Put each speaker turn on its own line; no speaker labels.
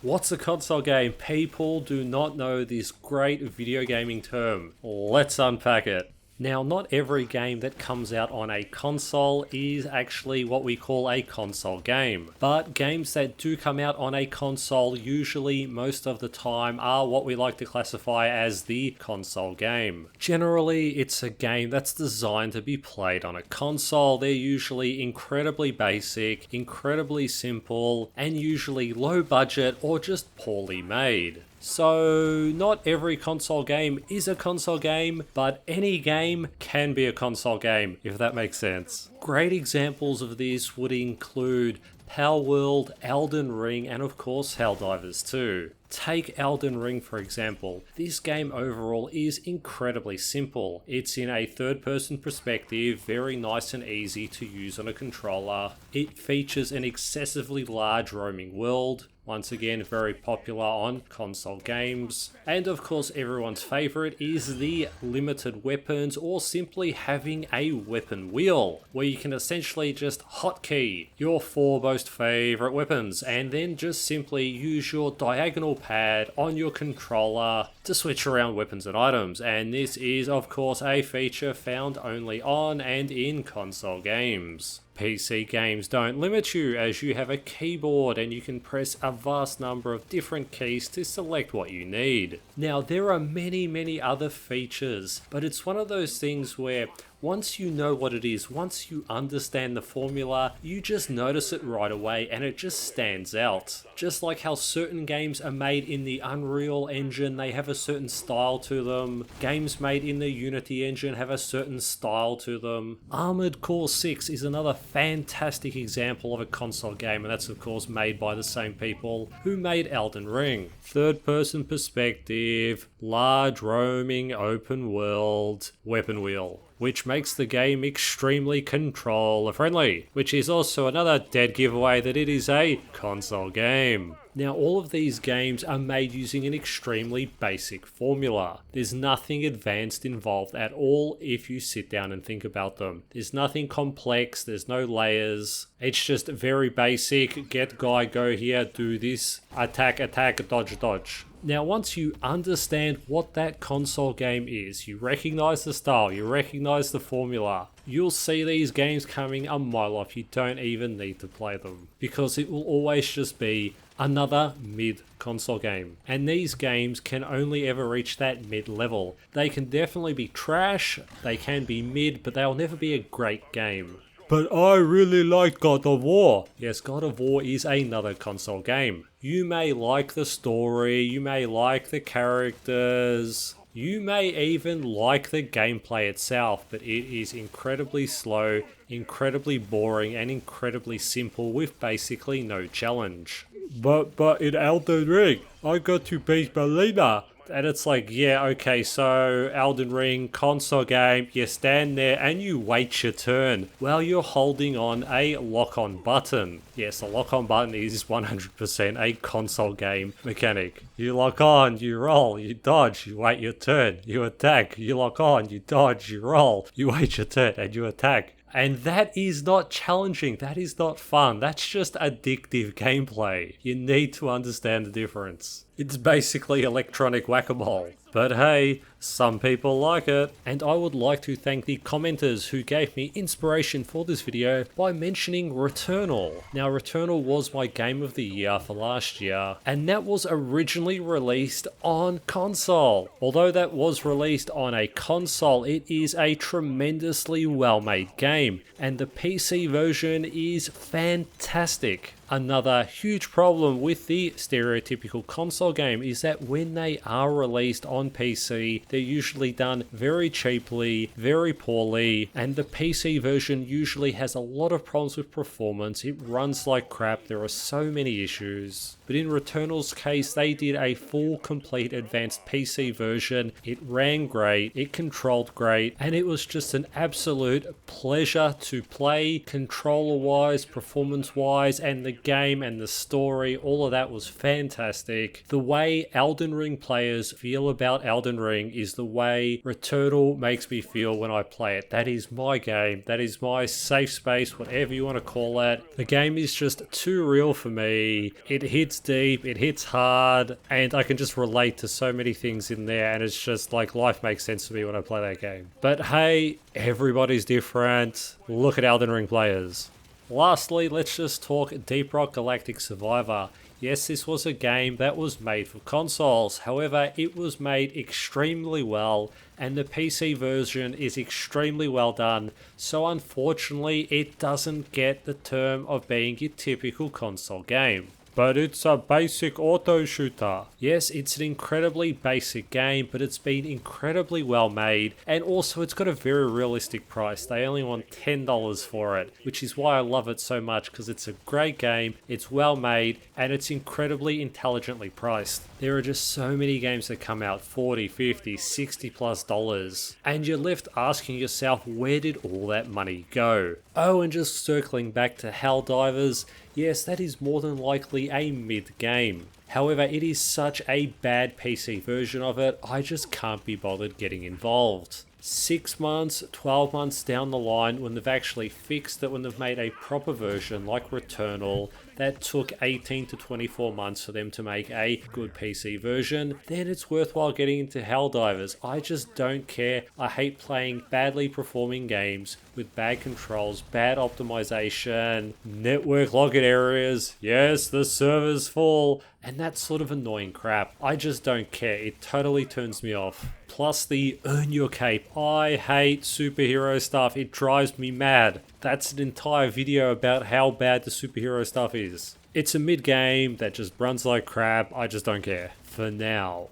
What's a console game? People do not know this great video gaming term. Let's unpack it. Now, not every game that comes out on a console is actually what we call a console game. But games that do come out on a console, usually most of the time, are what we like to classify as the console game. Generally, it's a game that's designed to be played on a console. They're usually incredibly basic, incredibly simple, and usually low budget or just poorly made. So, not every console game is a console game, but any game can be a console game, if that makes sense. Great examples of this would include Palworld, Elden Ring, and of course Helldivers 2. Take Elden Ring for example. This game overall is incredibly simple. It's in a third-person perspective, very nice and easy to use on a controller. It features an excessively large roaming world, once again very popular on console games. And of course everyone's favourite is the limited weapons, or simply having a weapon wheel, where you can essentially just hotkey your four most favourite weapons and then just simply use your diagonal pad on your controller to switch around weapons and items. And this is of course a feature found only on and in console games. PC games don't limit you, as you have a keyboard and you can press a vast number of different keys to select what you need. Now, there are many other features, but it's one of those things where once you know what it is, once you understand the formula, you just notice it right away and it just stands out. Just like how certain games are made in the Unreal Engine, they have a certain style to them. Games made in the Unity engine have a certain style to them. Armored Core 6 is another fantastic example of a console game, and that's of course made by the same people who made Elden Ring. Third person perspective, large roaming open world, weapon wheel, which makes the game extremely controller friendly, which is also another dead giveaway that it is a console game. Now, all of these games are made using an extremely basic formula. There's nothing advanced involved at all if you sit down and think about them. There's nothing complex, there's no layers. It's just very basic, get guy, go here, do this, attack, dodge, dodge. Now, once you understand what that console game is, you recognize the style, you recognize the formula, you'll see these games coming a mile off. You don't even need to play them, because it will always just be another mid-console game. And these games can only ever reach that mid-level. They can definitely be trash, they can be mid, but they'll never be a great game. But I really like God of War. Yes, God of War is another console game. You may like the story, you may like the characters, you may even like the gameplay itself, but it is incredibly slow, incredibly boring, and incredibly simple with basically no challenge. But in Elden Ring, I got to beat Melina. And it's like, yeah, okay, so Elden Ring, console game, you stand there and you wait your turn while you're holding on a lock-on button. Yes, a lock-on button is 100% a console game mechanic. You lock on, you roll, you dodge, you wait your turn, you attack, you lock on, you dodge, you roll, you wait your turn, and you attack. And that is not challenging, that is not fun, that's just addictive gameplay. You need to understand the difference. It's basically electronic whack-a-mole. But hey, some people like it. And I would like to thank the commenters who gave me inspiration for this video by mentioning Returnal. Now, Returnal was my game of the year for last year, and that was originally released on console. Although that was released on a console, it is a tremendously well-made game, and the PC version is fantastic. Another huge problem with the stereotypical console game is that when they are released on PC, they're usually done very cheaply, very poorly, and the PC version usually has a lot of problems with performance. It runs like crap, there are so many issues. But in Returnal's case, they did a full, complete, advanced PC version. It ran great, it controlled great, and it was just an absolute pleasure to play, controller-wise, performance-wise, and the game and the story, all of that was fantastic. The way Elden Ring players feel about Elden Ring is the way Returnal makes me feel when I play it. That is my game, that is my safe space, whatever you want to call it. The game is just too real for me. It hits deep, it hits hard, and I can just relate to so many things in there, and it's just like life makes sense to me when I play that game. But hey, everybody's different. Look at Elden Ring players. Lastly, let's just talk Deep Rock Galactic Survivor. Yes, this was a game that was made for consoles, however, it was made extremely well, and the PC version is extremely well done, so unfortunately it doesn't get the term of being your typical console game. But it's a basic auto shooter. Yes, it's an incredibly basic game, but it's been incredibly well made, and also it's got a very realistic price. They only want $10 for it, which is why I love it so much, because it's a great game, it's well made, and it's incredibly intelligently priced. There are just so many games that come out $40, $50, $60+, and you're left asking yourself, where did all that money go? Oh, and just circling back to Helldivers, yes, that is more than likely a mid-game. However, it is such a bad PC version of it, I just can't be bothered getting involved. 6 months, 12 months down the line, when they've actually fixed it, when they've made a proper version like Returnal, that took 18 to 24 months for them to make a good PC version, then it's worthwhile getting into Helldivers. I just don't care. I hate playing badly performing games with bad controls, bad optimization, network login areas, yes, the server's full, and that sort of annoying crap. I just don't care. It totally turns me off. Plus the earn your cape. I hate superhero stuff. It drives me mad. That's an entire video about how bad the superhero stuff is. It's a mid-game that just runs like crap. I just don't care. For now.